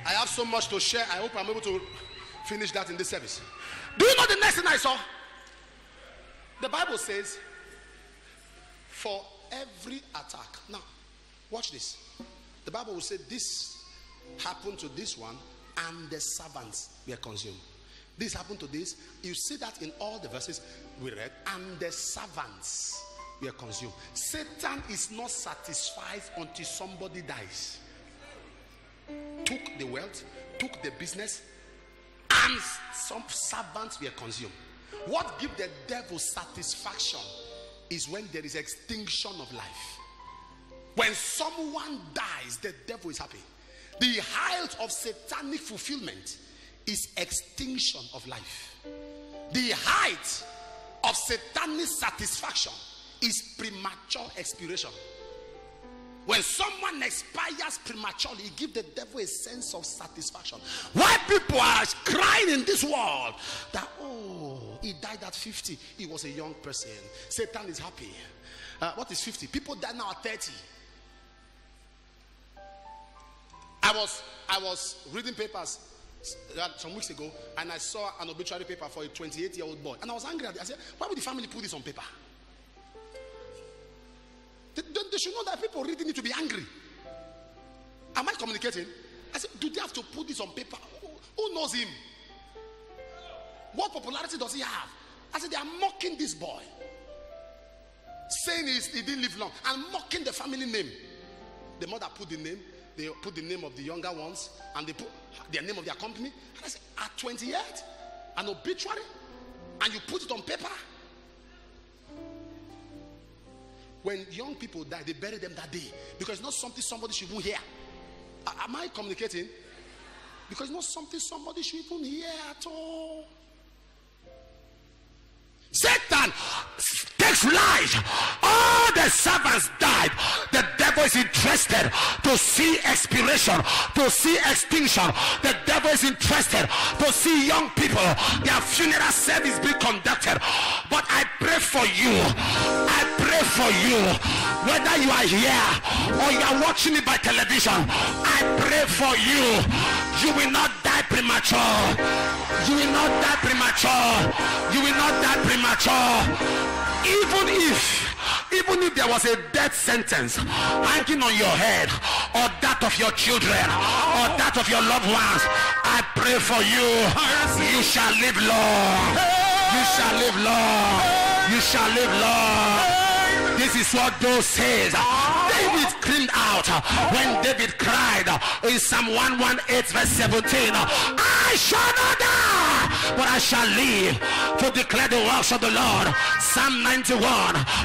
I have so much to share. I hope I'm able to finish that in this service. Do you know the next thing I saw? The Bible says, for every attack. Now, watch this. The Bible will say this happened to this one, and the servants were consumed. This happened to this. You see that in all the verses we read, and the servants were consumed. Satan is not satisfied until somebody dies. Took the wealth, took the business, and some servants were consumed. What gives the devil satisfaction is when there is extinction of life. When someone dies, the devil is happy. The height of satanic fulfillment is extinction of life. The height of satanic satisfaction is premature expiration. When someone expires prematurely, it gives the devil a sense of satisfaction. Why people are crying in this world that, oh, he died at 50, he was a young person. Satan is happy. What is 50? People die now at 30. I was reading papers some weeks ago, and I saw an obituary paper for a 28-year-old boy, and I was angry at it. I said, why would the family put this on paper? They should know that people really need to be angry. Am I communicating? I said, do they have to put this on paper? Who knows him? What popularity does he have? I said, they are mocking this boy, saying he didn't live long, and mocking the family name. The mother put the name, they put the name of the younger ones, and they put the name of their company. And I said, at 28, an obituary, and you put it on paper? When young people die, they bury them that day, because it's not something somebody should even hear. Am I communicating? Because it's not something somebody should even hear at all. Satan takes life. All the servants died. The devil is interested to see expiration, to see extinction. The devil is interested to see young people, their funeral service be conducted. But I pray for you. I pray for you. Whether you are here or you are watching it by television, I pray for you. You will not die premature. You will not die premature. You will not die premature. Even if there was a death sentence hanging on your head, or that of your children, or that of your loved ones, I pray for you. You shall live long. You shall live long. You shall live long. This is what those says. David screamed out when David cried in Psalm 118 verse 17, I shall not die, but I shall live to declare the works of the Lord. Psalm 91,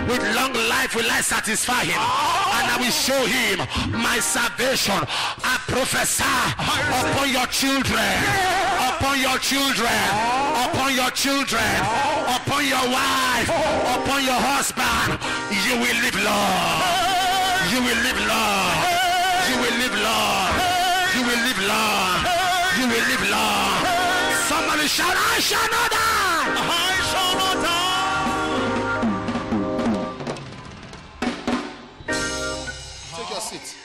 with long life will I satisfy him, and I will show him my salvation. I prophesy upon your children, upon your children, upon your children, upon your wife, upon your husband. You will live long. You will live long. You will live long. You will live long. You will live long. Somebody shout, I shall not die. I shall not die. Take your seat.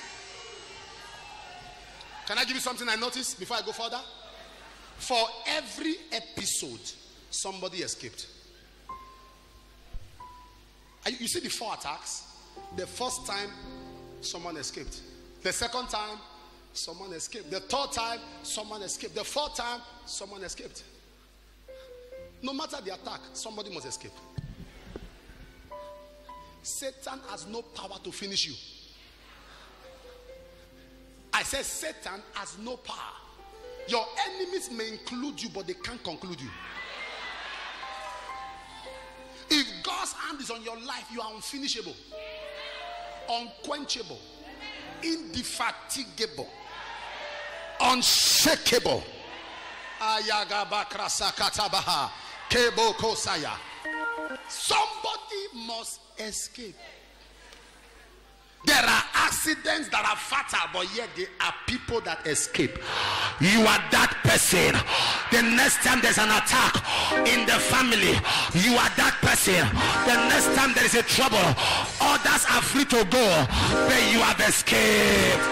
Can I give you something I noticed before I go further? For every episode, somebody escaped. You see the 4 attacks? The first time, someone escaped. The second time, someone escaped. The third time, someone escaped. The fourth time, someone escaped. No matter the attack, somebody must escape. Satan has no power to finish you. I said Satan has no power. Your enemies may include you, but they can't conclude you. If God's hand is on your life, you are unfinishable, unquenchable, indefatigable, unshakable. Somebody must escape. There are accidents that are fatal, but yet there are people that escape. You are that person. The next time there's an attack in the family, you are that person. The next time there is a trouble, others are free to go, but you have escaped.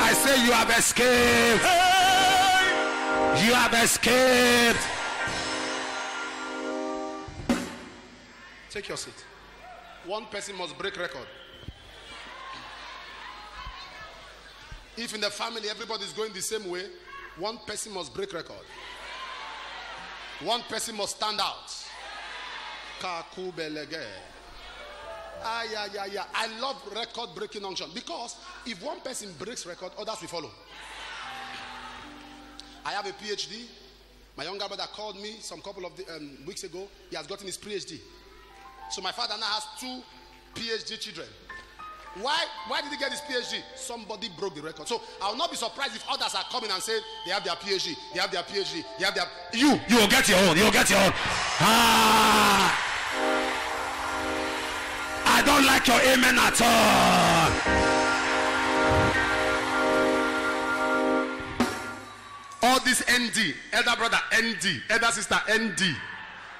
I I say you have escaped. You have escaped. Take your seat. One person must break record. If in the family everybody is going the same way, one person must break record. One person must stand out. I love record breaking unction, because if one person breaks record, others will follow. I have a PhD. My younger brother called me some couple of weeks ago. He has gotten his PhD. So my father now has 2 PhD children. Why did he get his PhD? Somebody broke the record. So I will not be surprised if others are coming and saying they have their PhD, they have their PhD, they have their. You will get your own. You will get your own. I don't like your amen at all. All this ND, elder brother ND, elder sister ND,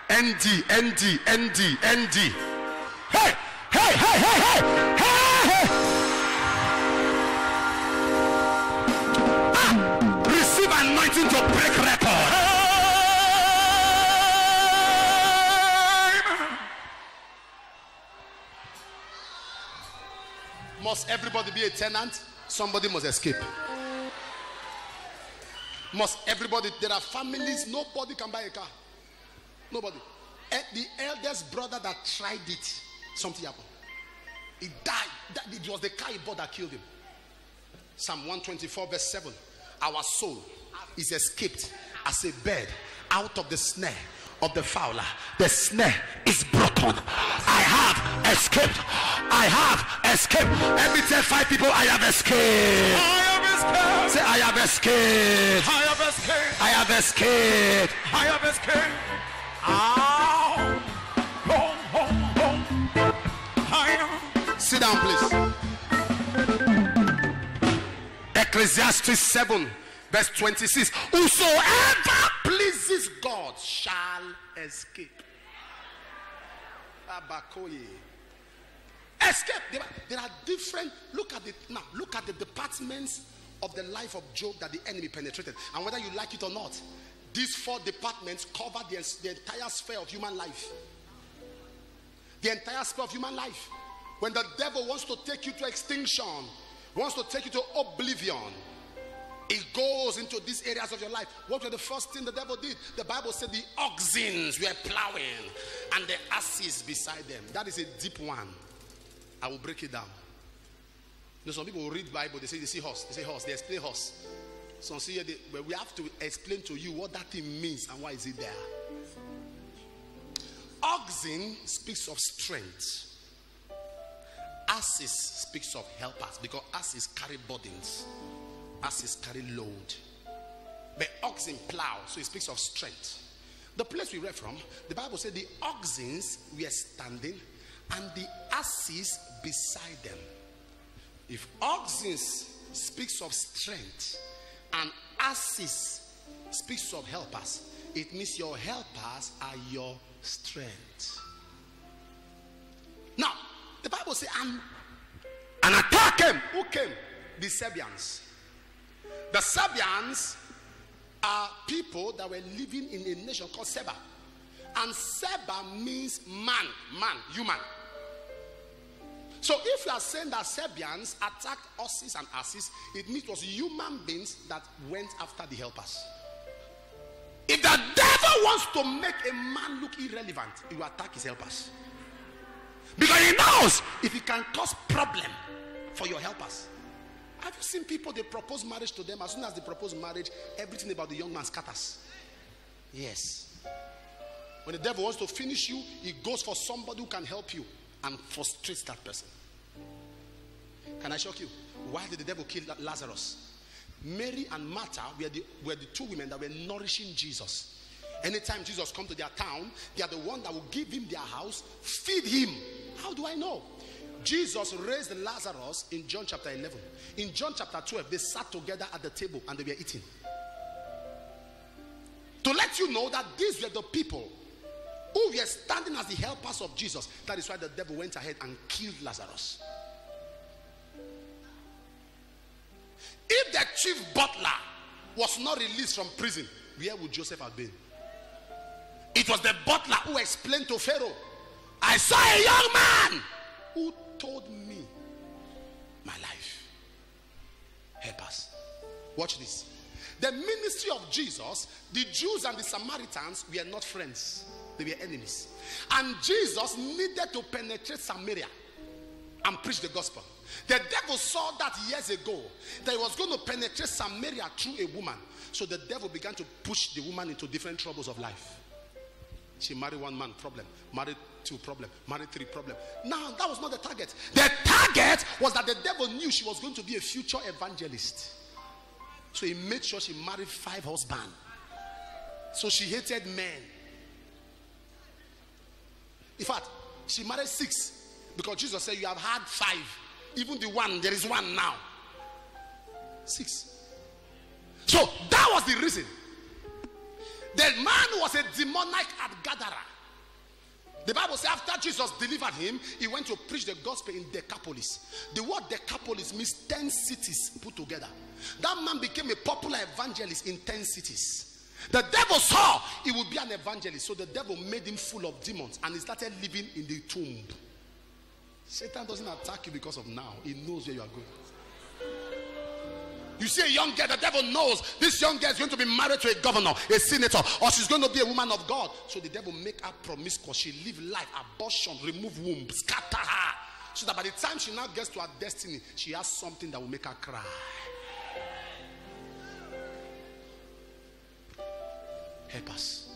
ND, ND, ND, ND. Hey, hey, hey, hey, hey, hey, hey. Receive anointing to break record. Must everybody be a tenant? Somebody must escape. Must everybody? There are families, nobody can buy a car. Nobody. The eldest brother that tried it, something happened. He died. It was the car he bought that killed him. Psalm 124 verse 7. Our soul is escaped as a bird out of the snare of the fowler. The snare is broken. I have escaped. I have escaped. Every time 5 people, I have escaped. I have escaped. Say, I have escaped. I have escaped. I have escaped. I have escaped. Home, home, home. Sit down, please. Ecclesiastes 7 verse 26. Whosoever pleases God shall escape. Escape. There are different. Look at the departments of the life of Job that the enemy penetrated, and whether you like it or not, these 4 departments cover the entire sphere of human life. The entire sphere of human life. When the devil wants to take you to extinction, wants to take you to oblivion, it goes into these areas of your life. What were the first thing the devil did? The Bible said the oxen were plowing and the asses beside them. That is a deep one. I will break it down. You know, some people will read Bible, they say they see horse, they explain horse. Some see but we have to explain to you what that thing means and why is it there. Oxen speaks of strength. Asses speaks of helpers, because asses carry burdens. Asses carry load. But oxen plow, so it speaks of strength. The place we read from, the Bible said the oxen were standing and the asses beside them. If oxen speaks of strength and asses speaks of helpers, it means your helpers are your strength. Now, the Bible says, an attack came. Who came? The Serbians. The Serbians are people that were living in a nation called Seba. And Seba means man, human. So if you are saying that Serbians attacked horses and asses, it means it was human beings that went after the helpers. If the devil wants to make a man look irrelevant, he will attack his helpers. Because he knows if he can cause problem for your helpers. Have you seen people, they propose marriage to them, as soon as they propose marriage, everything about the young man scatters? Yes. When the devil wants to finish you, he goes for somebody who can help you and frustrates that person. Can I shock you? Why did the devil kill Lazarus? Mary and Martha were the 2 women that were nourishing Jesus. Anytime Jesus comes to their town, they are the one that will give him their house, feed him. How do I know? Jesus raised Lazarus in John chapter 11. In John chapter 12, they sat together at the table and they were eating. To let you know that these were the people who were standing as the helpers of Jesus. That is why the devil went ahead and killed Lazarus. If chief butler was not released from prison, where would Joseph have been? It was the butler who explained to Pharaoh, I saw a young man who told me my life. Help us. Watch this. The ministry of Jesus, the Jews and the Samaritans were not friends. They were enemies. And Jesus needed to penetrate Samaria and preach the gospel. The devil saw that years ago, that he was going to penetrate Samaria through a woman. So the devil began to push the woman into different troubles of life. She married one man, problem. Married two, problem. Married three, problem. Now, that was not the target. The target was that the devil knew she was going to be a future evangelist. So he made sure she married 5 husbands. So she hated men. In fact, she married 6. Because Jesus said, you have had 5. Even the one, there is one now. 6. So that was the reason. The man was a demoniac at Gadara. The Bible says after Jesus delivered him, he went to preach the gospel in Decapolis. The word Decapolis means 10 cities put together. That man became a popular evangelist in 10 cities. The devil saw he would be an evangelist, so the devil made him full of demons, and he started living in the tomb. Satan doesn't attack you because of now. He knows where you are going. You see a young girl, the devil knows this young girl is going to be married to a governor, a senator, or she's going to be a woman of God. So the devil make her promiscuous. She live life, abortion, remove womb, scatter her. So that by the time she now gets to her destiny, she has something that will make her cry. Help us.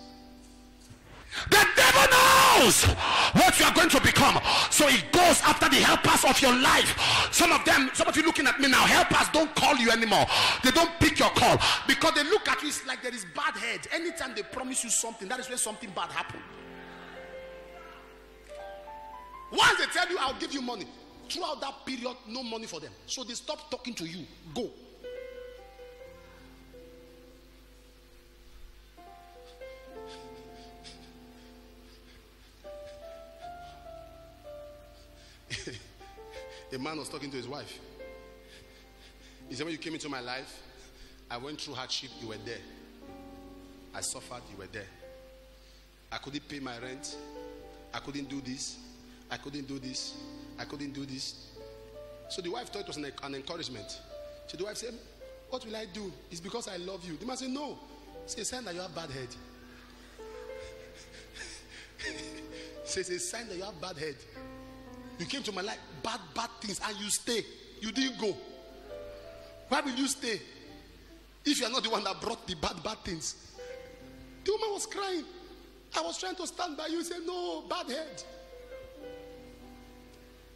The devil knows what you are going to become, so he goes after the helpers of your life. Some of you looking at me now, helpers don't call you anymore. They don't pick your call because they look at you, it's like there is bad head. Anytime they promise you something, that is when something bad happens. Once they tell you I'll give you money, throughout that period no money for them, so they stop talking to you. Go. A man was talking to his wife. He said, when you came into my life, I went through hardship, you were there. I suffered, you were there. I couldn't pay my rent. I couldn't do this. I couldn't do this. I couldn't do this. So the wife thought it was an encouragement. So the wife said, what will I do? It's because I love you. The man said, no. It's a sign that you have bad head. It's a sign that you have bad head. You came to my life, bad things, and you stay. You didn't go. Why will you stay? If you are not the one that brought the bad things. The woman was crying. I was trying to stand by you. He said, no, bad head.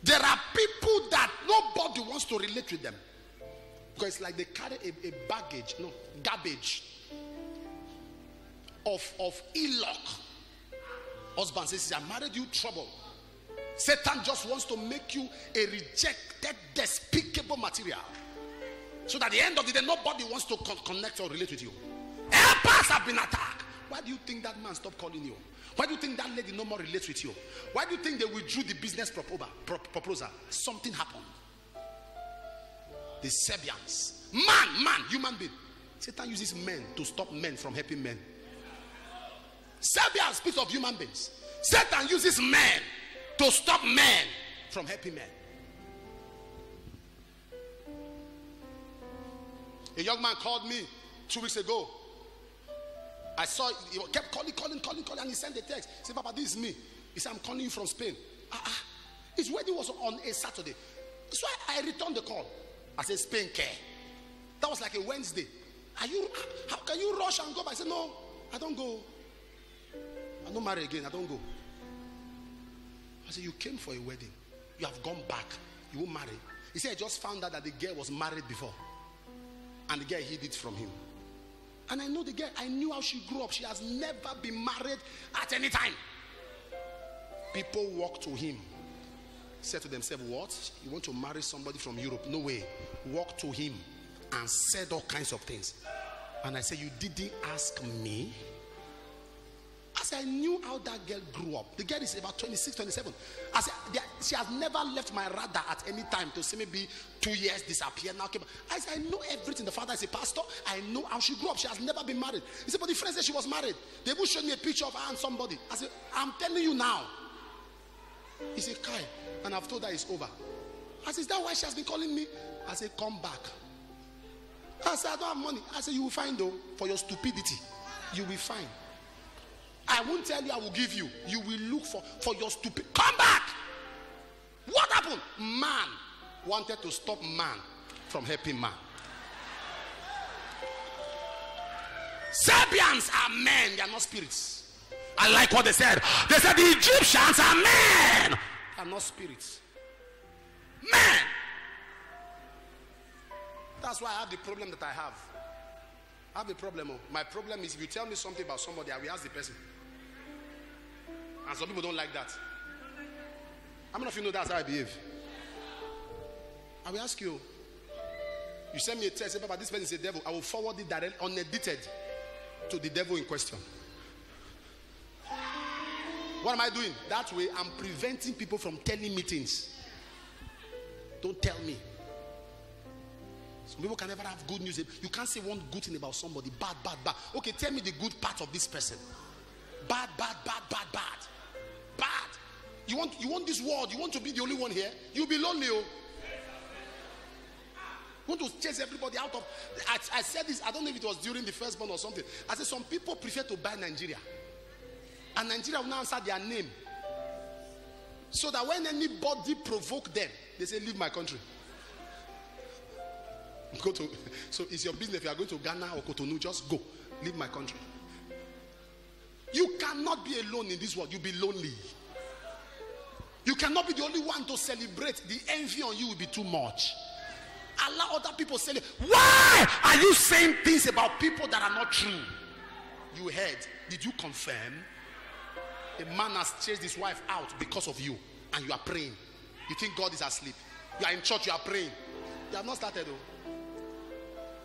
There are people that nobody wants to relate with them. Because it's like they carry a garbage of ill luck. Husband says, I married you, trouble. Satan just wants to make you a rejected, despicable material. So that at the end of the day, nobody wants to connect or relate with you. Helpers have been attacked. Why do you think that man stopped calling you? Why do you think that lady no more relates with you? Why do you think they withdrew the business proposal? Something happened. The Serbians. Man, human being. Satan uses men to stop men from helping men. Serbia speaks of human beings. Satan uses men to stop men from helping men. A young man called me 2 weeks ago. I saw, he kept calling, and he sent a text. He said, Papa, this is me. He said, I'm calling you from Spain. His wedding was on a Saturday. So I returned the call. I said, Spain care. That was like a Wednesday. How can you rush and go? I said, no, I don't go. I don't marry again. I don't go. I said, you came for a wedding. You have gone back. You won't marry. He said, I just found out that the girl was married before. And the girl hid it from him. And I know the girl. I knew how she grew up. She has never been married at any time. People walk to him. Said to themselves, what? You want to marry somebody from Europe? No way. Walk to him and said all kinds of things. And I said, you didn't ask me? I knew how that girl grew up. The girl is about 26, 27. She has never left my radar at any time to see maybe 2 years disappear. Now, I said, I know everything. The father is a pastor. I know how she grew up. She has never been married. He said, but the friend said she was married. They will show me a picture of her and somebody. I said, I'm telling you now. He said, Kai, and I've told her it's over. I said, is that why she has been calling me? I said, come back. I said, I don't have money. I said, you will find though, for your stupidity. You will find. I won't tell you I will give you. You will look for your stupid. Come back. What happened? Man wanted to stop man from helping man. Serbians are men, they are not spirits. I like what they said. They said the Egyptians are men, they are not spirits. Men. That's why I have the problem that I have. I have a problem. My problem is if you tell me something about somebody, I will ask the person. And some people don't like that. How many of you know that's how I behave? I will ask you. You send me a text, say, Papa, this person is a devil. I will forward it directly, unedited, to the devil in question. What am I doing? That way, I'm preventing people from telling me things. Don't tell me. Some people can never have good news. You can't say one good thing about somebody. Bad, bad, bad. Okay, tell me the good part of this person. Bad, bad, bad, bad, bad. Bad. You want this world. You want to be the only one here. You'll be lonely. Oh. You want to chase everybody out of. I said this. I don't know if it was during the first one or something. I said some people prefer to buy Nigeria, and Nigeria will now answer their name, so that when anybody provoke them, they say, "Leave my country." So it's your business. If you are going to Ghana or Cotonou, just go. Leave my country. You cannot be alone in this world. You'll be lonely. You cannot be the only one to celebrate. The envy on you will be too much. Allow other people celebrate. Why are you saying things about people that are not true? You heard. Did you confirm? A man has chased his wife out because of you, and you are praying. You think God is asleep. You are in church, you are praying. You have not started though.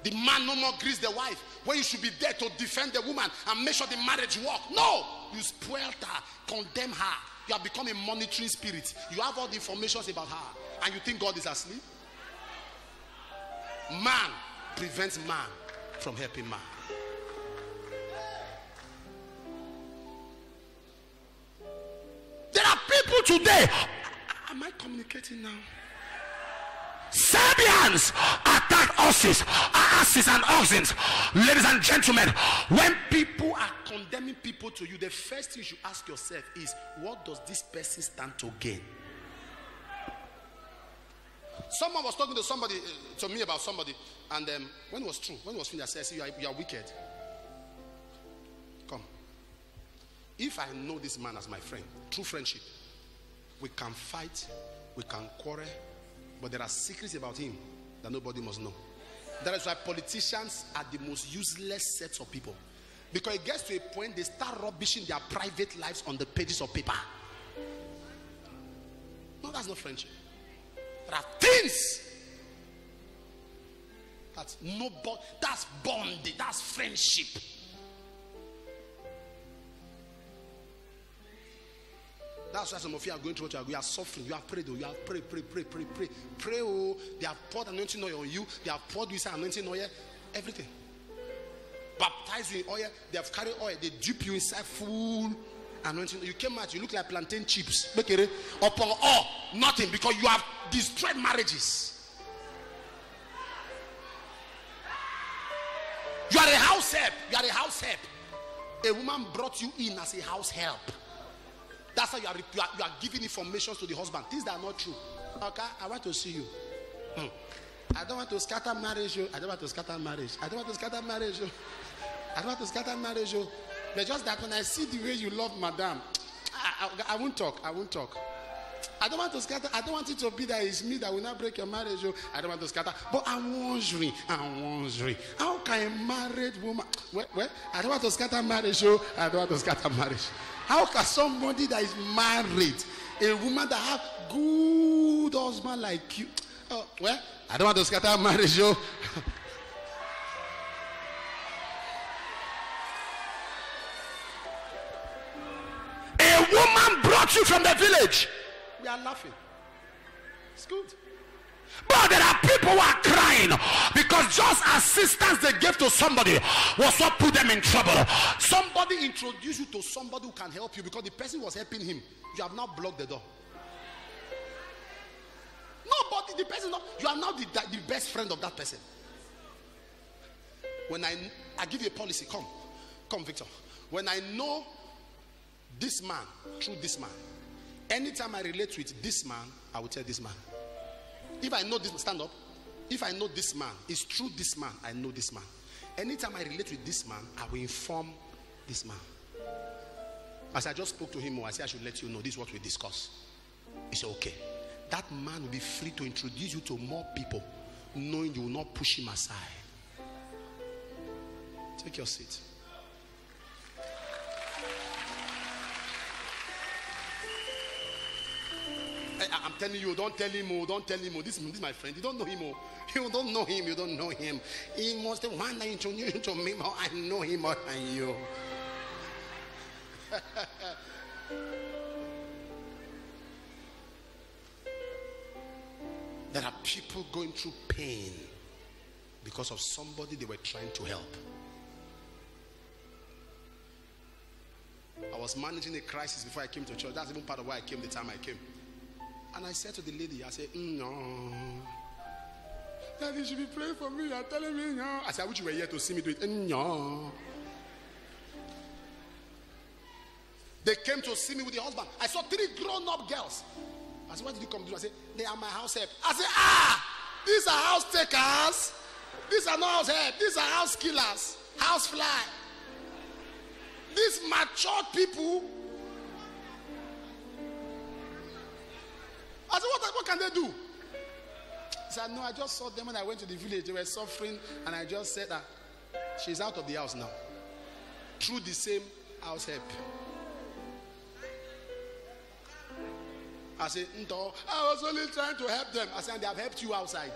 The man no more greets the wife when you should be there to defend the woman and make sure the marriage works. No, you spoiled her, condemn her. You have become a monitoring spirit. You have all the information about her, and you think God is asleep. Man prevents man from helping man. There are people today. Am I communicating now? Serbians attack asses and oxen. Ladies and gentlemen, when people are condemning people to you, the first thing you should ask yourself is, what does this person stand to gain? Someone was talking to me about somebody, and when it was true, when it was finished, I said, you are wicked. Come. If I know this man as my friend, true friendship, we can fight, we can quarrel, but there are secrets about him that nobody must know. That is why politicians are the most useless sets of people. Because it gets to a point they start rubbishing their private lives on the pages of paper. No, that's not friendship. There are things that's bonding, that's friendship. That's why some of you are going through what you are going. You are suffering. You have prayed. You have prayed. Pray. Oh, they have poured anointing oil on you. They have poured this anointing oil. Everything. Baptize you in oil. They have carried oil. They dip you inside full anointing. You came out. You look like plantain chips. Upon all, nothing, because you have destroyed marriages. You are a house help. A woman brought you in as a house help. That's how you are giving information to the husband. Things that are not true. Okay, I want to see you. I don't want to scatter marriage. I don't want to scatter marriage. But just that when I see the way you love madam, I won't talk. I don't want to scatter. I don't want it to be that it's me that will not break your marriage. I don't want to scatter. But I'm wondering. How can a married woman? Well, I don't want to scatter marriage. I don't want to scatter marriage. How can somebody that is married, a woman that have good husband like you? I don't want to scatter marriage. you from the village. We are laughing. It's good. But there are people who are crying because just assistance they gave to somebody was what put them in trouble. Somebody introduced you to somebody who can help you because the person was helping him. You have now blocked the door. Nobody, the person, you are now the best friend of that person. When I give you a policy, come Victor. When I know this man through this man, anytime I relate with this man, I will tell this man. If I know this, stand up. If I know this man, it's through this man, I know this man. Anytime I relate with this man, I will inform this man. As I just spoke to him, I said I should let you know this is what we discuss. He said, okay. That man will be free to introduce you to more people, knowing you will not push him aside. Take your seat. I'm telling you, don't tell him, oh, don't tell him, oh, this is my friend. You don't know him, oh. You don't know him, you don't know him. He must have one that introduced you to me, oh, I know him more than you. There are people going through pain because of somebody they were trying to help. I was managing a crisis before I came to church. That's even part of why I came the time I came. And I said to the lady, I said, no. Daddy, you should be praying for me. You're telling me no. I said, I wish you were here to see me do it. No. They came to see me with the husband. I saw 3 grown-up girls. I said, what did you come to do? I said, they are my house help. I said, these are house takers. These are not house help. These are house killers. House fly. These matured people. I said, what can they do? He said, no, I just saw them when I went to the village. They were suffering, and I just said that she's out of the house now. Through the same house help. I said, no, I was only trying to help them. I said, they have helped you outside.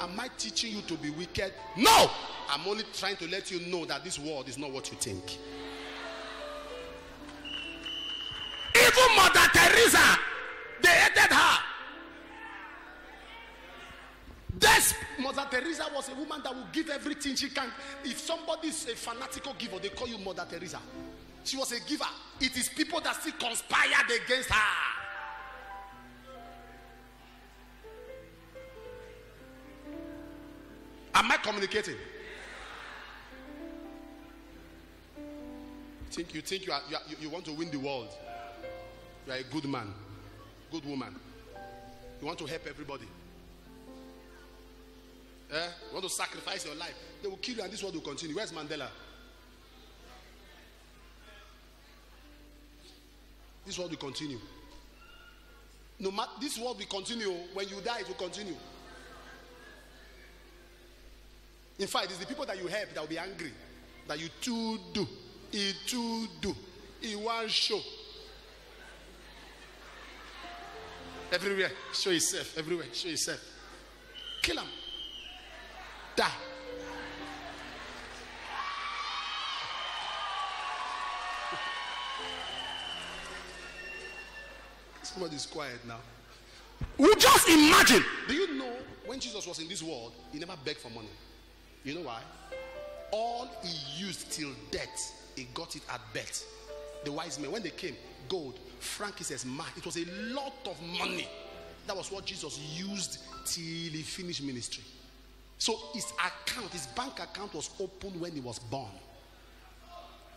Am I teaching you to be wicked? No! I'm only trying to let you know that this world is not what you think. Even Mother Teresa, they hated her. Mother Teresa was a woman that would give everything she can. If somebody is a fanatical giver, they call you Mother Teresa. She was a giver. It is people that still conspired against her. Am I communicating? You think you want to win the world? You are a good man, good woman. You want to help everybody. You want to sacrifice your life. They will kill you and this world will continue. Where's Mandela? This world will continue. No matter, this world will continue. When you die, it will continue. In fact, it's the people that you help that will be angry. That you too do. He too do. He won't show. Everywhere, show yourself. Everywhere, show yourself. Kill him. Die. Somebody's quiet now. We just imagine. Do you know when Jesus was in this world, he never begged for money? You know why? All he used till death, he got it at birth. The wise men, when they came, gold, frankincense, myrrh, it was a lot of money. That was what Jesus used till he finished ministry. So his account, his bank account was opened when he was born.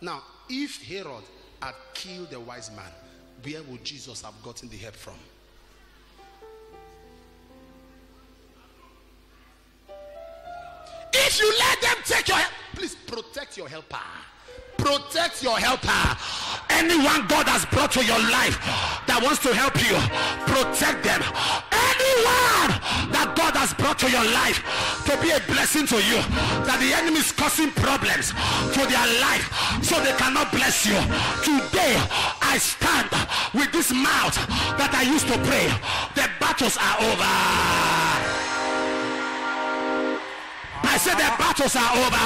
Now, if Herod had killed the wise man, where would Jesus have gotten the help from? If you let them take your help, please protect your helper. Protect your helper. Anyone God has brought to your life that wants to help you, protect them. Anyone that God has brought to your life to be a blessing to you, that the enemy is causing problems to their life so they cannot bless you. Today I stand with this mouth that I used to pray. The battles are over. I said the battles are over.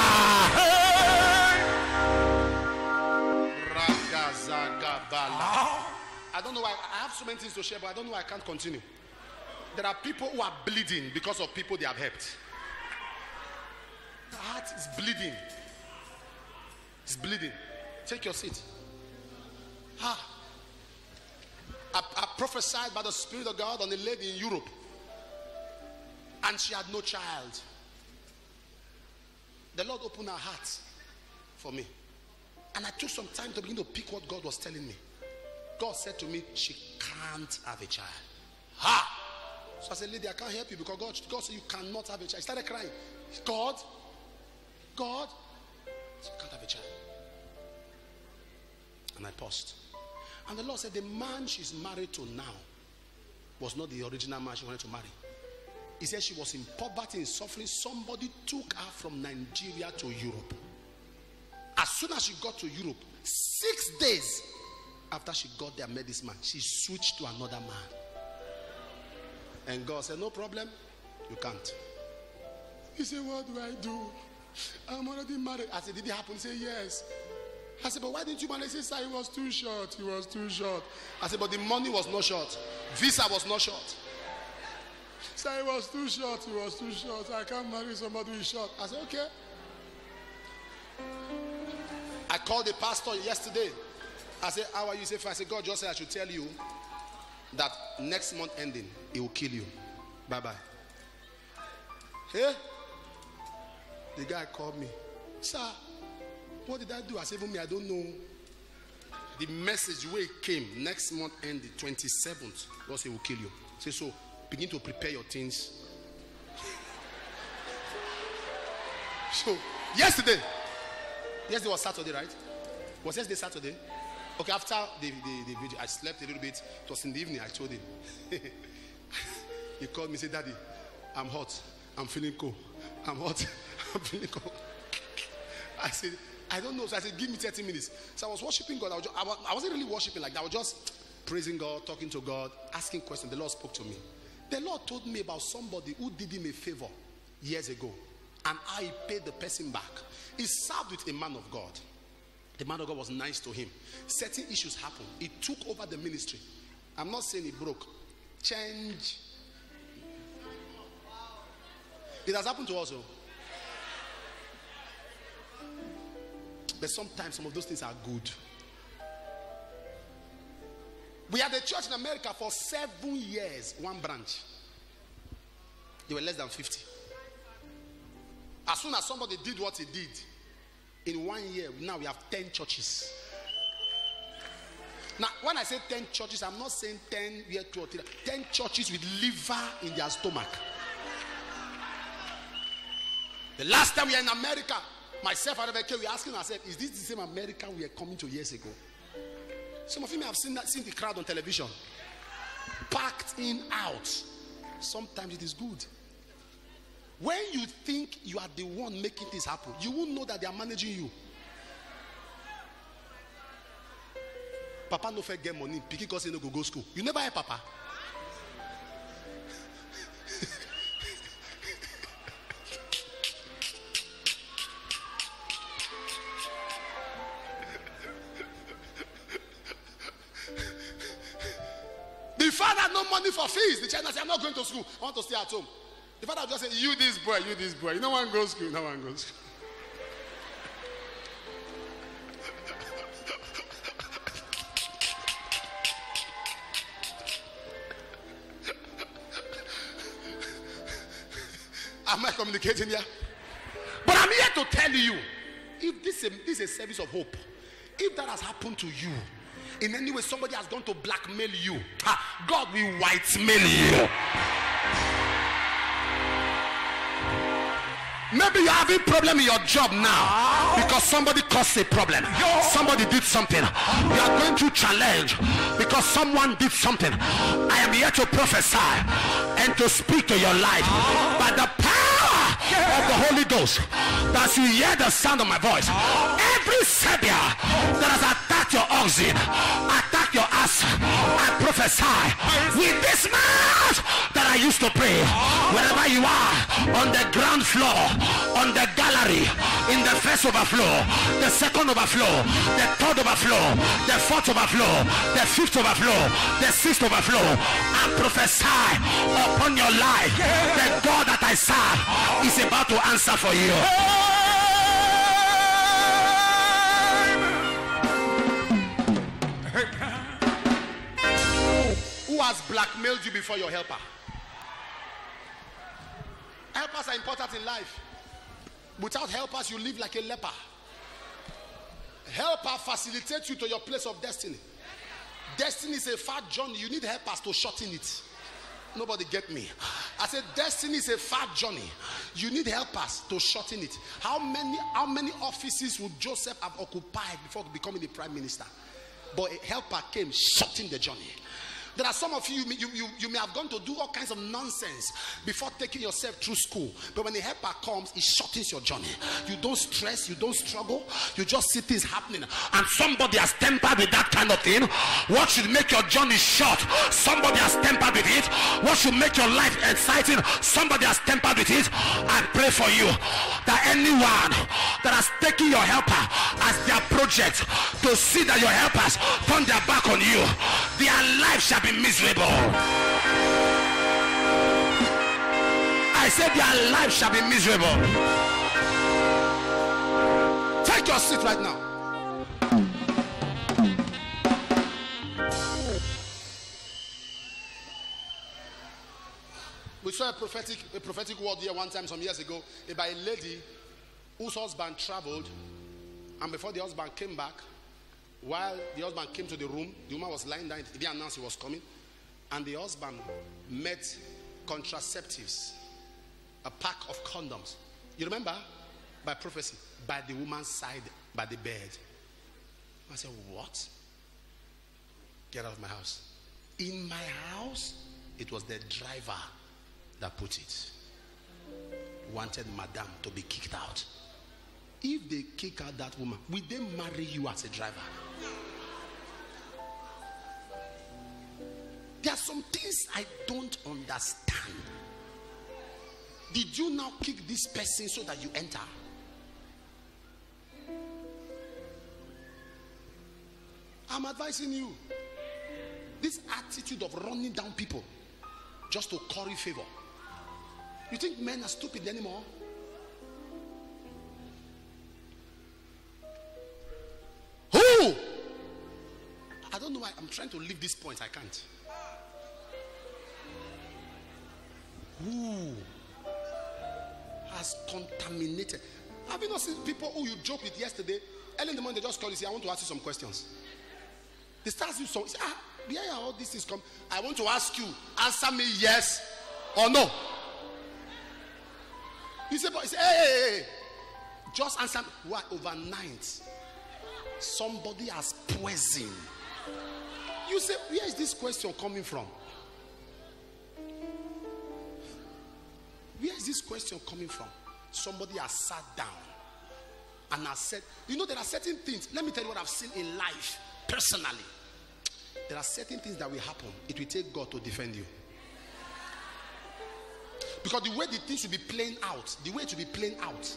don't know why. I have so many things to share, but I don't know why I can't continue. There are people who are bleeding because of people they have helped. The heart is bleeding. It's bleeding. Take your seat. I prophesied by the Spirit of God on a lady in Europe, and she had no child. The Lord opened her heart for me, and I took some time to begin to pick what God was telling me. God said to me, she can't have a child. So I said, lady, I can't help you because God said you cannot have a child. I started crying. God, so you can't have a child. And I paused. And the Lord said, the man she's married to now was not the original man she wanted to marry. He said she was in poverty and suffering. Somebody took her from Nigeria to Europe. As soon as she got to Europe, 6 days after she got there, met this man, she switched to another man. And God said, no problem, you can't. He said, what do I do? I'm already married. I said, did it happen? He said, yes. I said, but why didn't you manage? He said, it was too short. It was too short. I said, but the money was not short. Visa was not short. He said, it was too short. It was too short. I can't marry somebody who is short. I said, okay. I called the pastor yesterday. I said, how are you? He said, I said, God just said I should tell you that next month ending, he will kill you. Bye-bye. Hey? The guy called me. Sir, what did I do? I said, even me, I don't know. The message where it came, next month ending, 27th, God said he will kill you. Say, so begin to prepare your things. So, yesterday was Saturday, right? Was yesterday Saturday? Okay, after the video, I slept a little bit. It was in the evening, I told him. He called me, said, Daddy, I'm hot. I'm feeling cold. I'm hot. I'm feeling cold. I said, I don't know. So I said, give me 30 minutes. So I was worshiping God. I wasn't really worshiping like that. I was just praising God, talking to God, asking questions. The Lord spoke to me. The Lord told me about somebody who did him a favor years ago, and I paid the person back. He served with a man of God. The man of God was nice to him. Certain issues happened. He took over the ministry. I'm not saying he broke. Change. It has happened to us. But sometimes some of those things are good. We had a church in America for 7 years, one branch. They were less than 50. As soon as somebody did what he did, in 1 year, now we have 10 churches. Now, when I say 10 churches, I'm not saying 10 year 2 or 3. 10 churches with liver in their stomach. The last time we were in America, myself and Rebecca, we were asking ourselves, is this the same America we were coming to years ago? Some of you may have seen the crowd on television. Packed in, out. Sometimes it is good. When you think you are the one making this happen, you won't know that they are managing you. Papa no fair get money because he no go school. You never hear Papa. The father had no money for fees. The child said, I'm not going to school. I want to stay at home. The father just said, you this boy. You don't want to go to school. No one goes to school. Am I communicating here? But I'm here to tell you, if this is a service of hope, if that has happened to you, in any way somebody has gone to blackmail you, God will whitemail you. Maybe you're having a problem in your job now because somebody caused a problem. Somebody did something. You are going through challenge because someone did something. I am here to prophesy and to speak to your life by the power of the Holy Ghost. As you hear the sound of my voice, every Savior that has attacked attack your oxen, attack your ass. I prophesy with this mouth that I used to pray. Wherever you are, on the ground floor, on the gallery, in the first overflow, the second overflow, the third overflow, the fourth overflow, the fifth overflow, the sixth overflow, I prophesy upon your life. The God that I serve is about to answer for you. Who has blackmailed you before your helper? Helpers are important in life. Without helpers, you live like a leper. Helper facilitates you to your place of destiny. Destiny is a far journey. You need helpers to shorten it. Nobody get me. I said destiny is a far journey. You need helpers to shorten it. How many offices would Joseph have occupied before becoming the prime minister? But a helper came, shortening the journey. There are some of you may have gone to do all kinds of nonsense before taking yourself through school. But when the helper comes, it shortens your journey. You don't stress, you don't struggle, you just see things happening. And somebody has tempered with that kind of thing. What should make your journey short? Somebody has tempered with it. What should make your life exciting? Somebody has tempered with it. I pray for you that anyone that has taken your helper as their project to see that your helpers turn their back on you, their life shall be miserable. I said their life shall be miserable. Take your seat right now. We saw a prophetic word here one time some years ago about a lady whose husband traveled, and before the husband came back, while the husband came to the room, the woman was lying down. He didn't announce he was coming. And the husband met contraceptives, a pack of condoms. You remember? By prophecy, by the woman's side, by the bed. I said, what? Get out of my house. In my house, it was the driver that put it. Wanted madam to be kicked out. If they kick out that woman, will they marry you as a driver? There are some things I don't understand. Did you now kick this person so that you enter? I'm advising you. This attitude of running down people just to curry favor. You think men are stupid anymore? Who? I don't know why I'm trying to leave this point. I can't. Who has contaminated? Have you not seen people who you joked with yesterday? Early in the morning, they just call you, say, I want to ask you some questions. They start you some, say, yeah, all these things come. I want to ask you, answer me yes or no. You say, hey, just answer me. Why? Overnight, somebody has poisoned. You say, where is this question coming from? Where is this question coming from? Somebody has sat down and has said, you know, there are certain things. Let me tell you what I've seen in life personally. There are certain things that will happen. It will take God to defend you. Because the way the thing should be playing out, the way it should be playing out,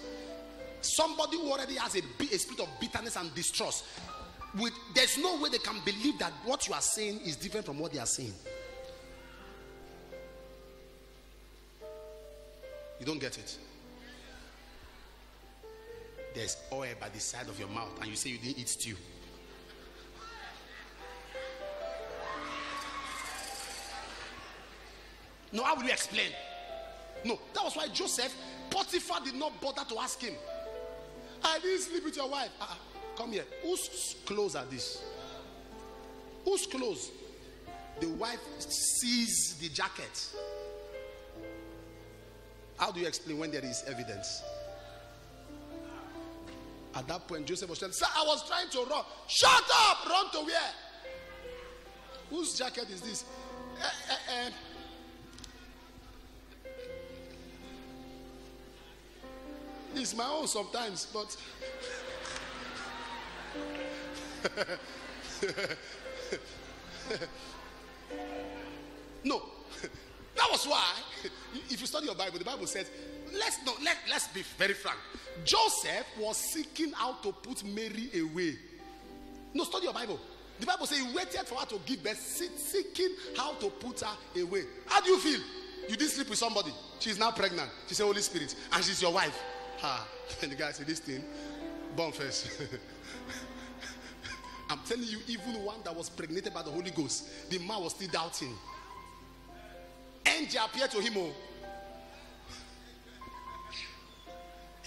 somebody who already has a spirit of bitterness and distrust, there's no way they can believe that what you are saying is different from what they are saying. You don't get it. There's oil by the side of your mouth and you say you didn't eat stew. No, how will you explain? No, that was why Joseph, Potiphar did not bother to ask him. I didn't sleep with your wife. Come here. Whose clothes are these? Whose clothes? The wife sees the jacket. How do you explain when there is evidence? At that point, Joseph was saying, sir, I was trying to run. Shut up! Run to where? Whose jacket is this? It's my own sometimes, but No. That was why, if you study your Bible, the Bible says, let's be very frank. Joseph was seeking how to put Mary away. No, study your Bible. The Bible says he waited for her to give birth, seeking how to put her away. How do you feel? You didn't sleep with somebody. She's now pregnant. She said, Holy Spirit. And she's your wife. And the guy said, this thing, born first. I'm telling you, even one that was pregnated by the Holy Ghost, the man was still doubting. Angel appeared to him.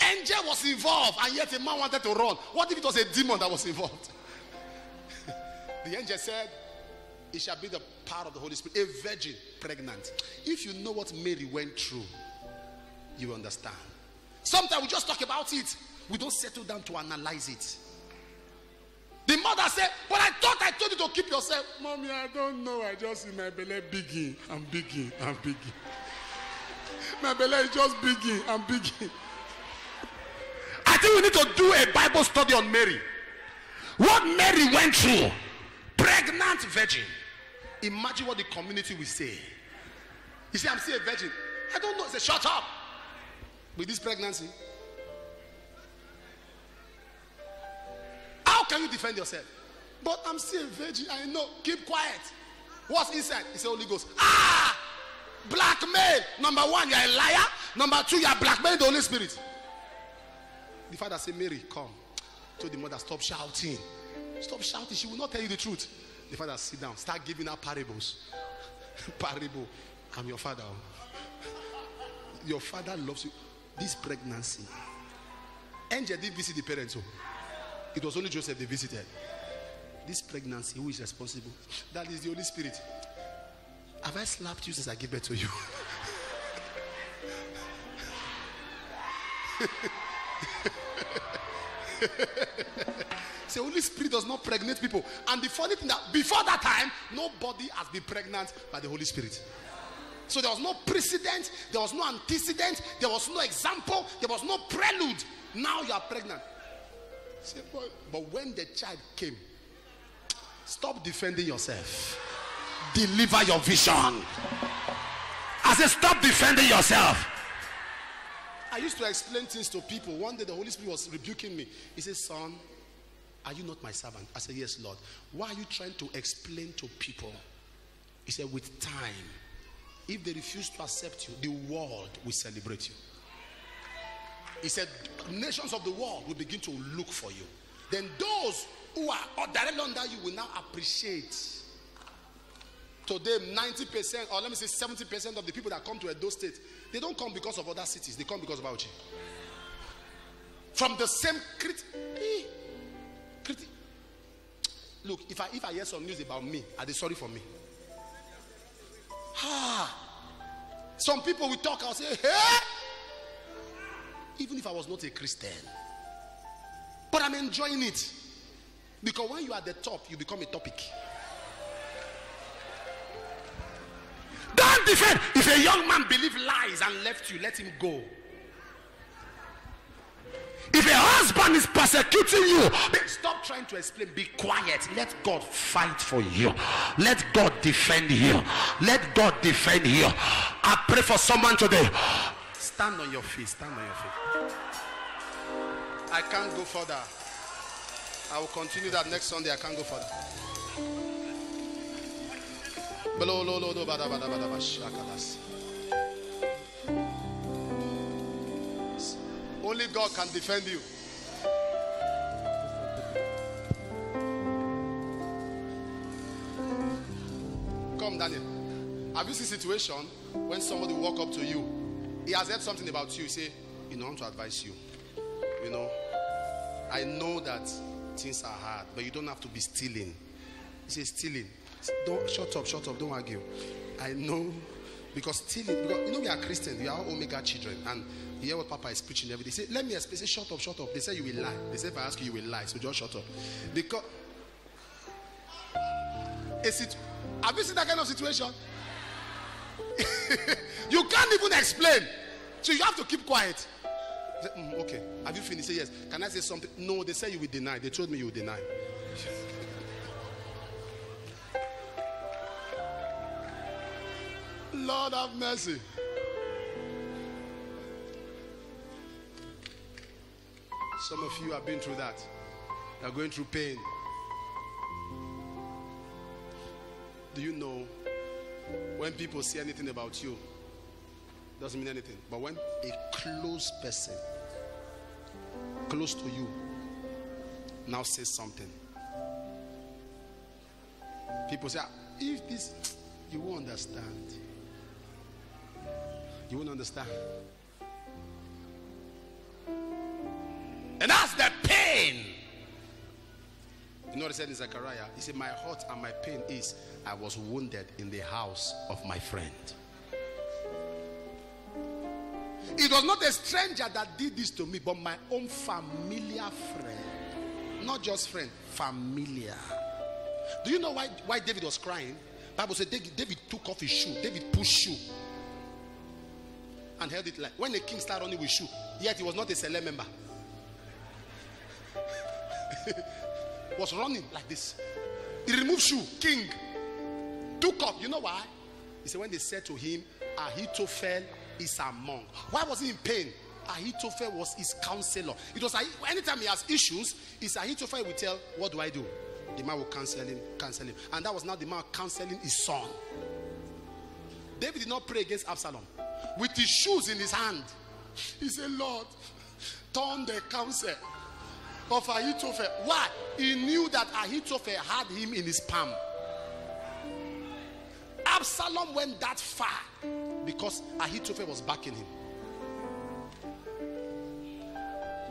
Angel was involved, and yet the man wanted to run. What if it was a demon that was involved? The angel said, it shall be the power of the Holy Spirit. A virgin pregnant. If you know what Mary went through, you understand. Sometimes we just talk about it. We don't settle down to analyze it. The mother said, but I thought I told you to keep yourself. Mommy, I don't know. I just see my belly bigging. I'm bigging. My belly is just bigging. I'm bigging. I think we need to do a Bible study on Mary. What Mary went through. Pregnant virgin. Imagine what the community will say. You say, I'm still a virgin. I don't know. Say, shut up. With this pregnancy. How can you defend yourself? But I'm still a virgin. I know. Keep quiet. What's inside? It's the Holy Ghost. Blackmail. Number one, you're a liar. Number two, you're blackmailing the Holy Spirit. The father said, Mary, come. Told the mother, stop shouting. Stop shouting. She will not tell you the truth. The father, sit down. Start giving her parables. Parable. I'm your father. Your father loves you. This pregnancy. Angel didn't visit the parents. It was only Joseph they visited. This pregnancy, who is responsible? That is the Holy Spirit. Have I slapped you since I gave birth to you? The Holy Spirit does not pregnate people. And the funny thing that before that time, nobody has been pregnant by the Holy Spirit. So there was no precedent, there was no antecedent, there was no example, there was no prelude. Now you are pregnant. But when the child came, stop defending yourself. Deliver your vision. I said, stop defending yourself. I used to explain things to people. One day the Holy Spirit was rebuking me. He said, son, are you not my servant? I said, yes, Lord. Why are you trying to explain to people? He said, with time, if they refuse to accept you, the world will celebrate you. He said, nations of the world will begin to look for you. Then those who are directly under you will now appreciate. Today, 90%, or let me say 70% of the people that come to Edo State, they don't come because of other cities. They come because of Auchi. From the same Look, if I hear some news about me, are they sorry for me? Some people will talk, I'll say, hey! Even if I was not a Christian. But I'm enjoying it. Because when you are at the top, you become a topic. Don't defend. If a young man believes lies and left you, let him go. If a husband is persecuting you, stop trying to explain. Be quiet. Let God fight for you. Let God defend you. Let God defend you. I pray for someone today. Stand on your feet. Stand on your feet. I can't go further. I will continue that next Sunday. I can't go further. Only God can defend you. Come, Daniel. Have you seen a situation when somebody walk up to you? He has heard something about you. Say, I want to advise you. I know that things are hard, but you don't have to be stealing. He says, stealing. Don't shut up, don't argue. I know, because stealing, because we are Christians, we are Omega children, and you hear what Papa is preaching every day. Say, let me explain. Say, shut up. They say you will lie. They say if I ask you, you will lie. So just shut up. Because have you seen that kind of situation? You can't even explain. So you have to keep quiet. Say, okay. Have you finished? Say yes. Can I say something? No, they say you will deny. They told me you will deny. Lord have mercy. Some of you have been through that. You are going through pain. Do you know when people say anything about you, doesn't mean anything. But when a close person, close to you, now says something, people say, if this, you won't understand. You won't understand. And that's the pain. You know what he said in Zechariah? He said, my hurt and my pain is, I was wounded in the house of my friend. It was not a stranger that did this to me, but my own familiar friend. Not just friend, familiar. Do you know why David was crying? The Bible said David took off his shoe. David pushed shoe and held it like, when the king started running with shoe, yet he was not a Select member. Was running like this. He removed shoe. King took up. You know why? He said when they said to him, Ahithophel is among. Why was he in pain? Ahithophel was his counselor. It was anytime he has issues, it's Ahithophel will tell, what do I do? The man will counsel him. And that was now the man counseling his son. David did not pray against Absalom. With his shoes in his hand, he said, Lord, turn the counsel of Ahithophel. Why? He knew that Ahithophel had him in his palm. Absalom went that far because Ahithophel was backing him.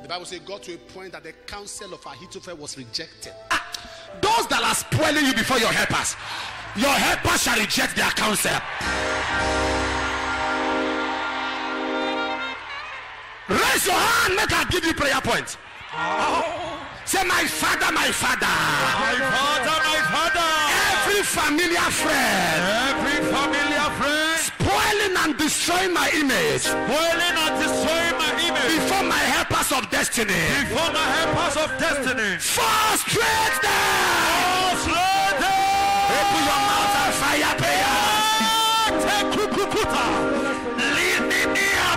The Bible says God to a point that the counsel of Ahithophel was rejected. Those that are spoiling you before your helpers shall reject their counsel. Raise your hand, make I give you prayer points. Say, my father, my father. My father, my father. Every familiar friend. Spoiling and destroying my image. Before my helpers of destiny. Frustrate them. Open your mouth and fire prayer. Lead me near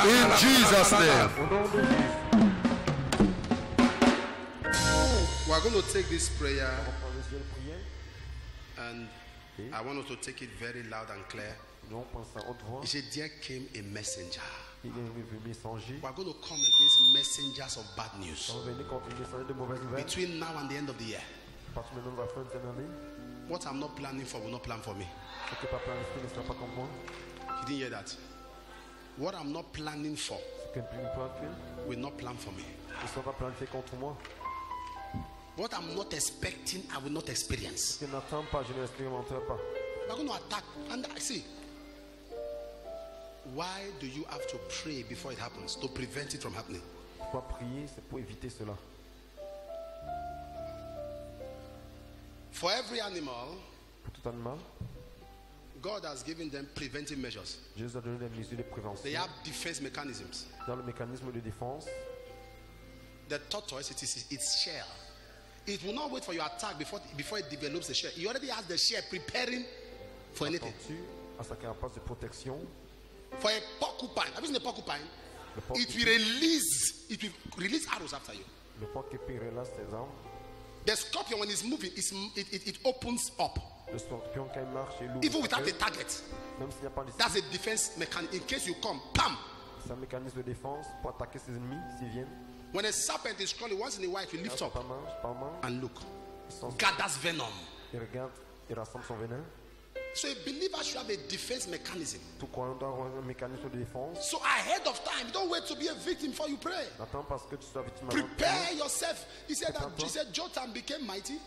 In Jesus' name. We are going to take this prayer and I want us to take it very loud and clear. He said, there came a messenger. We are going to come against messengers of bad news between now and the end of the year. What I'm not planning for will not plan for me. You didn't hear that? What I'm not planning for will not plan for me. What I'm not expecting, I will not experience. We're going to attack. And I see. Why do you have to pray before it happens? To prevent it from happening. For every animal, God has given them preventive measures. They have defense mechanisms. The tortoise, it is its shell. It will not wait for your attack before it develops the shell. It already has the shell preparing for anything. For a porcupine, have you seen a porcupine? It will release arrows after you. The scorpion, when it's moving, it opens up. Even without a target. That's a defense mechanism. In case you come, bam! When a serpent is crawling, once in a while, it will lift up and look. Gathers venom. So a believer should have a defense mechanism. So ahead of time, don't wait to be a victim before you pray. Prepare yourself. He said that Jotham became mighty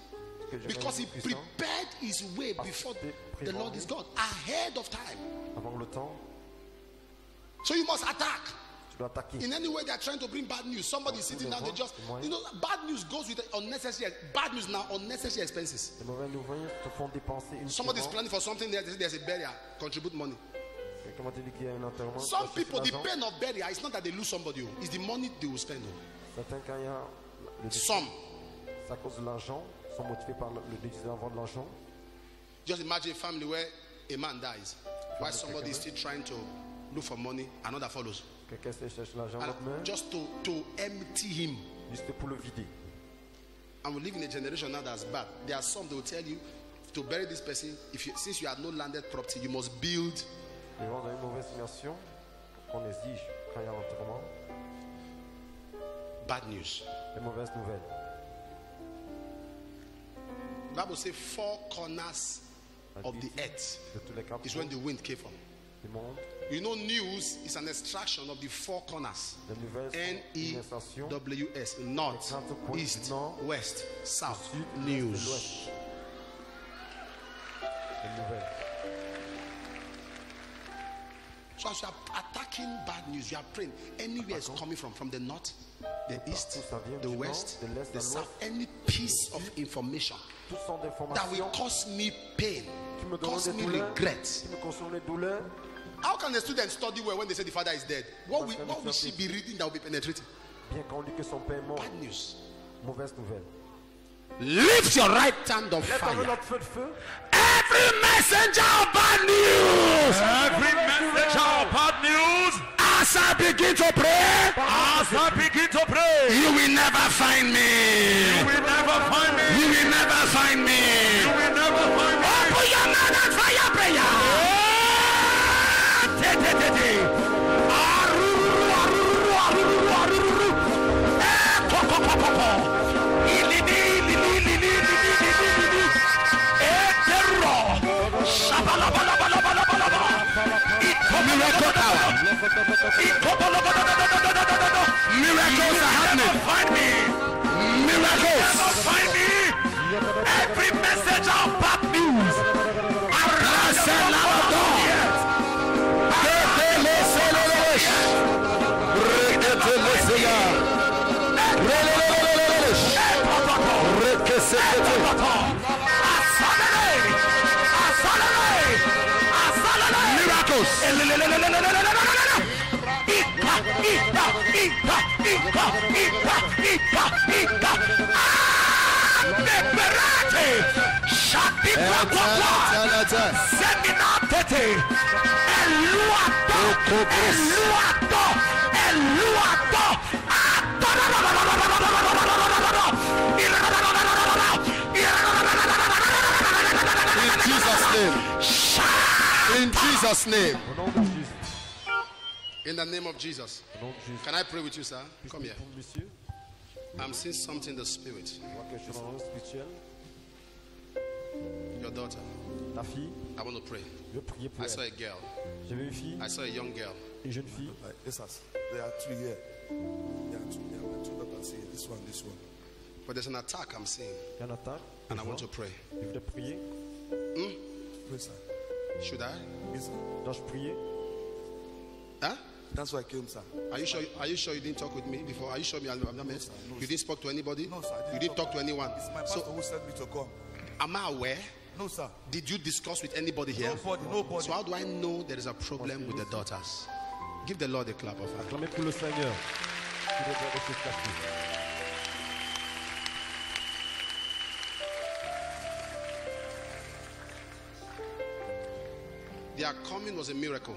because he prepared his way before the Lord is God. Ahead of time. So you must attack. In any way they are trying to bring bad news. Somebody is sitting down, they just, bad news goes with unnecessary, bad news now, unnecessary expenses. Somebody is planning for something, there's a burial, contribute money. Some people, the pain of burial is not that they lose somebody, it's the money they will spend. Some. Just imagine a family where a man dies, while somebody is still trying to look for money, another follows. Just to empty him. And we live in a generation now that's bad. There are some that will tell you to bury this person, since you have no landed property, you must build. Bad news. The Bible says 4 corners of the earth is when the wind came from. You know, news is an extraction of the 4 corners. N-E-W-S. North, east, west, south. News. So as you are attacking bad news, you are praying. Anywhere it's coming from the north, the east, the west, the south. Any piece of information that will cause me pain, cause me regret. How can a student study well when they say the father is dead? What will she be reading that will be penetrating? Bad news. Lift your right hand of fire. Every messenger of bad news. Every messenger of bad news. As I begin to pray. You will never find me. You will never find me. You will never find me. You will never find me. Open your mouth and fire prayer. Miracles are happening. Find me. Miracles. Find me. Every message of bad news. In Jesus' name. Au nom de Jésus. In the name of Jesus. Au nom de Jésus. Can I pray with you, sir? Come here. Pour monsieur, I'm seeing something in the spirit. je vois quelque chose dans le spirituel. Your daughter. Ta fille, I want to pray. je veux prier pour I saw elle. a girl. J'ai vu une fille, I saw a young girl. une jeune fille. There are three here. There are two that I see. This one, this one. But there's an attack I'm seeing. Il y a une attaque. And I want to pray. Je voudrais prier. Pray, sir. Should I? Yes, sir. Dois-je prier? Huh? That's why I came, sir. Are you sure you didn't talk with me before? Are you sure I'm not met? sir. No, You didn't speak to anybody? No, sir. I You didn't talk to anyone? It's my pastor who sent me to come. Am I aware? No, sir. Did you discuss with anybody here? Nobody. So how do I know there is a problem with the daughters? Give the Lord a clap of hands. Acclamez pour le Seigneur. Qui regarde ce statut. Their coming was a miracle.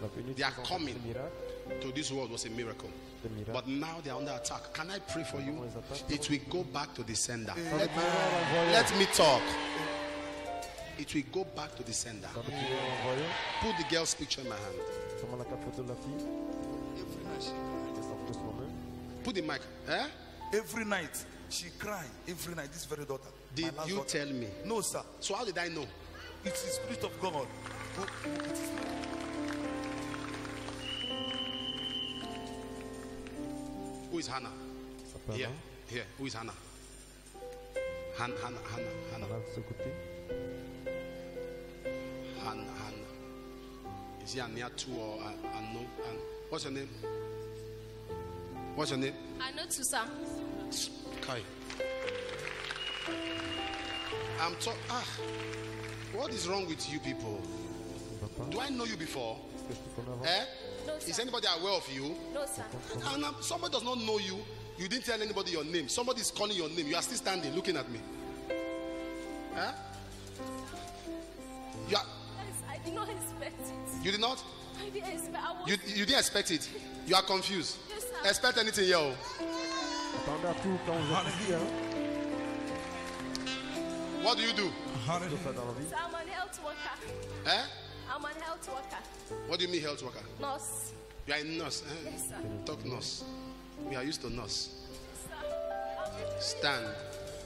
La venue de Their Jésus, coming c'est miracle. to this world was a miracle. C'est miracle. But now they are under attack. Can I pray for you? It will go back to the sender. Envoyé. Let me talk. It will go back to the sender. Ça veut dire envoyé. Put the girl's picture in my hand. Comment la carte photo de la fille? Et sa photo sur moi. Put the mic. Eh? Every night, she cry. Every night, this very daughter. Did my last you daughter. tell me? No, sir. So how did I know? It's the Spirit of God. Who is Hannah? Ça peut Here. aller. Here. Who is Hannah? Hannah. Là, de ce côté. Hannah. Is he Aniatu or Anu? What's your name? What's your name? I know too, sir. Kai. I'm talking. What is wrong with you people? Papa, Do I know you before? est-ce que je te connais avant? Eh? No, Is sir. anybody aware of you? No, sir. And somebody does not know you. You didn't tell anybody your name. Somebody is calling your name. You are still standing looking at me. Eh? You, are, Yes, I did not expect it. you did not? I didn't expect. I was. You didn't expect it. You are confused. Yes, sir. Expect anything here. Oh. Attendez à tout quand vous êtes ici. Hein. What do you do? Qu'est-ce que tu fais dans la vie? So I'm an health worker. Eh? I'm an health worker. What do you mean health worker? Nurse. You are a nurse. Eh? Yes, sir. Talk nurse. We are used to nurse. Sir. Stand.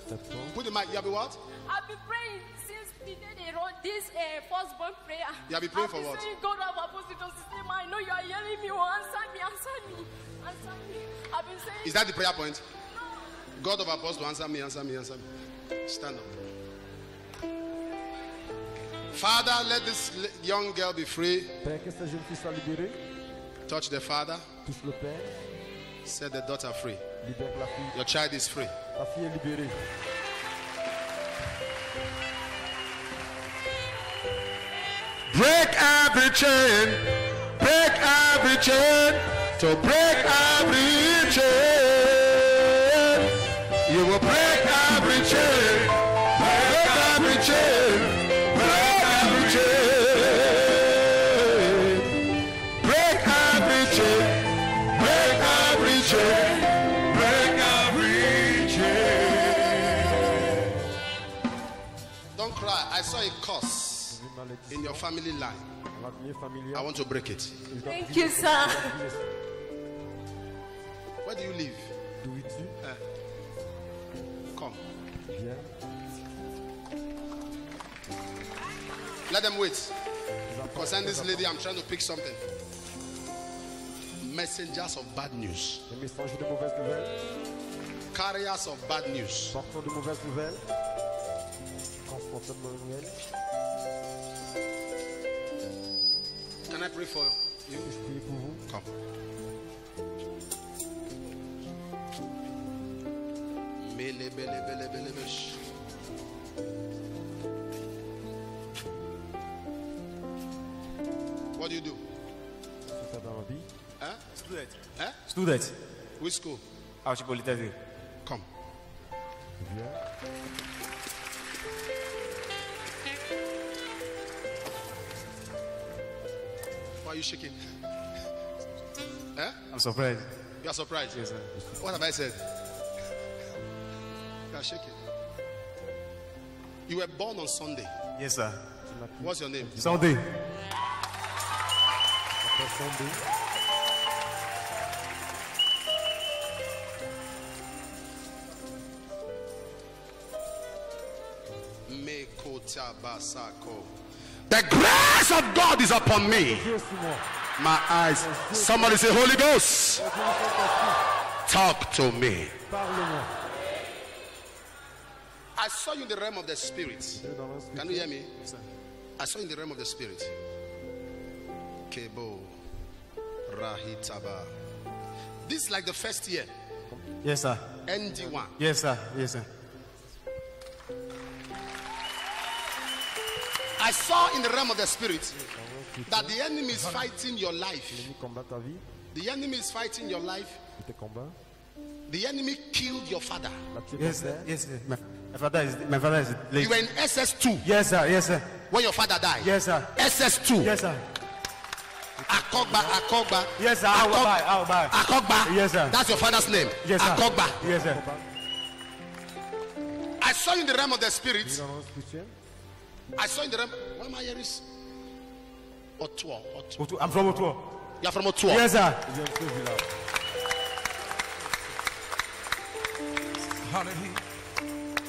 Septembre. Put the mic. You have been what? I've been praying since the day they wrote this firstborn prayer. You have been praying I've for been what? saying, God of Apostles' name, I know you are hearing me. Oh, answer me, answer me, answer me. I've been saying. Is that the prayer point? God of apostles, answer me, answer me, answer me. Stand up. Father, let this young girl be free. Père, que cette jeune fille soit libérée. Touch the father. Touche le Père. Set the daughter free. Libère la fille. Your child is free. La fille est libérée. Break every chain. Break every chain. To break every chain. You will break every chain. Break every chain. Break every chain. Break every chain. Break every chain. Break every chain. Don't cry. I saw a curse Une malédiction. in your family line. La lignée familiale. I want to break it. Thank you, sir. Where do you live? D'où es-tu? Come. Viens. Let them wait. Concerning this lady, I'm trying to pick something. Messengers of bad news. Les messagers de mauvaises nouvelles. Carriers of bad news. Porteurs de mauvaises nouvelles. Transporteurs de mauvaises nouvelles. Can I pray for you? Je prie pour vous. Come. Mele, bele, bele, bele, besh. What do you do? C'est ça dans la vie. Huh? Student. Huh? Student. Which school? Auchi Polytechnic. Come. Why are you shaking? Eh? I'm surprised. You are surprised? Yes, sir. What have I said? You are shaking. You were born on Sunday. Yes, sir. What's your name? Sunday. The grace of God is upon me. My eyes. Somebody say, Holy Ghost, talk to me. I saw you in the realm of the spirit. Can you hear me? I saw you in the realm of the spirit. Kebo Rahitaba. This is like the first year. Yes, sir. ND1. Yes, sir. Yes, sir. I saw in the realm of the spirit that the enemy is fighting your life. The enemy is fighting your life. The enemy killed your father. Yes, sir. Yes, sir. My father is late. You were in SS2. Yes, sir. Yes, sir. When your father died. Yes, sir. SS2. Yes, sir. Akogba. Yes, sir. Akogba. Akogba. Yes, sir. That's your father's name. Yes, sir. Akogba. Yes, sir. I saw you in the realm of the spirit. I saw in the realm. What am I hearing? Otuo. I'm from Otuo. You are from Otuo. Yes, sir.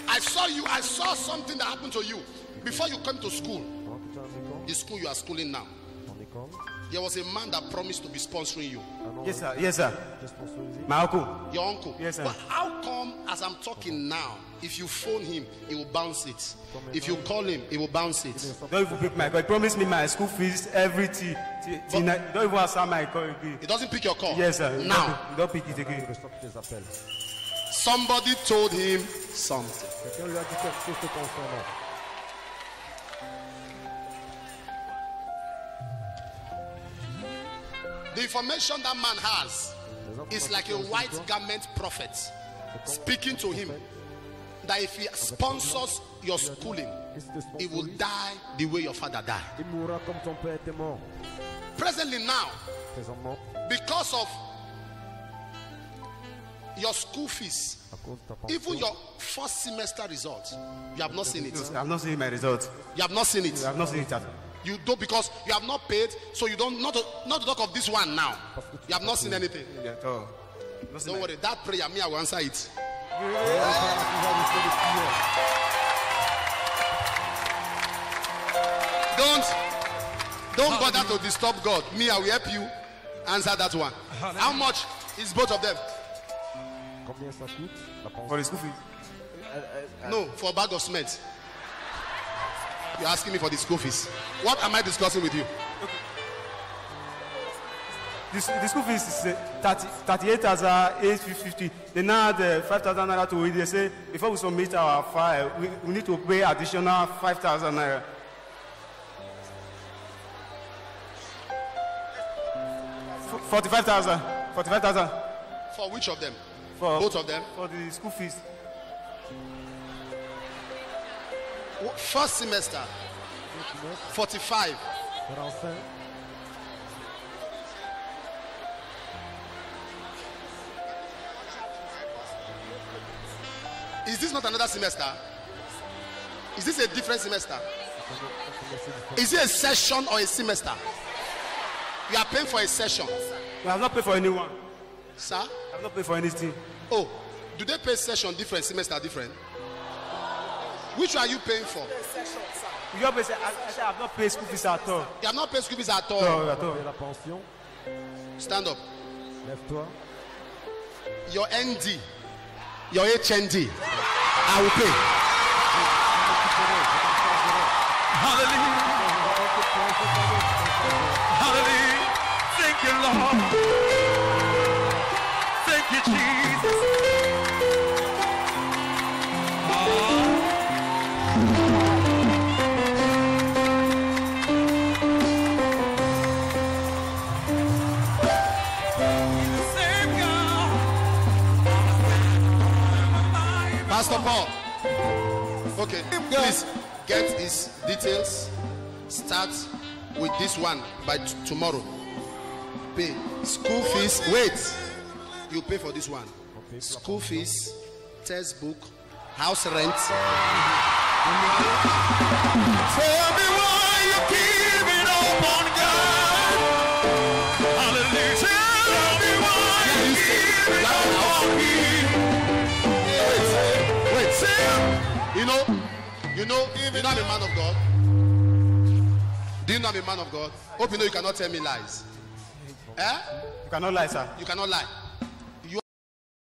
I saw you. I saw something that happened to you before you came to school. The school you are schooling now. There was a man that promised to be sponsoring you. Yes, sir. Yes, sir. My uncle. Your uncle. Yes, sir. But how come, as I'm talking now, if you phone him, he will bounce it. If you call him, he will bounce it. Don't even pick my call. He promised me my school fees everything. Don't even answer my call again. He doesn't pick your call. Yes, sir. Now, Don't pick it again. somebody told him something. The information that man has is like a white garment prophet speaking to him that if he sponsors your schooling, he will die the way your father died. Presently now, because of your school fees, even your first semester results, you have not seen it. I have not seen my result. You have not seen it. I have not seen it at all. You don't, because you have not paid, so you don't not to talk of this one now. You have not seen anything. At all. Don't worry, that prayer, me, I will answer it. Don't bother to disturb God. Me, I will help you answer that one. How much is both of them? For the school fee. No, for a bag of cement. You're asking me for the school fees. What am I discussing with you? The school fees is 38,850. They now add 5,000 naira to it. They say before we submit our file, we need to pay additional 5,000 naira. $45,000. $45,000. For which of them? For both of them? For the school fees. First semester, 45. Is this not another semester? Is this a different semester? Is it a session or a semester? You are paying for a session. I have not paid for anyone. Sir? I have not paid for anything. Oh, do they pay session different, semester different? Which one are you paying for? You always say, I have not paid school fees at all. You have not paid school fees at all? No, at all. Stand up. Your ND, your HND, I will pay. Hallelujah. Hallelujah. Thank you, Lord. Thank you, Jesus. Same God. Pastor Paul. Okay, please get his details. Start with this one by tomorrow. Pay school fees. Wait, you pay for this one. School fees, textbook, house rent. Tell me why you're giving up on God. Hallelujah. Tell me why you're giving up on me. Wait. You know I'm a man of God. Do you know I'm a man of God? Hope you know you cannot tell me lies. Eh? You cannot lie, sir. You cannot lie.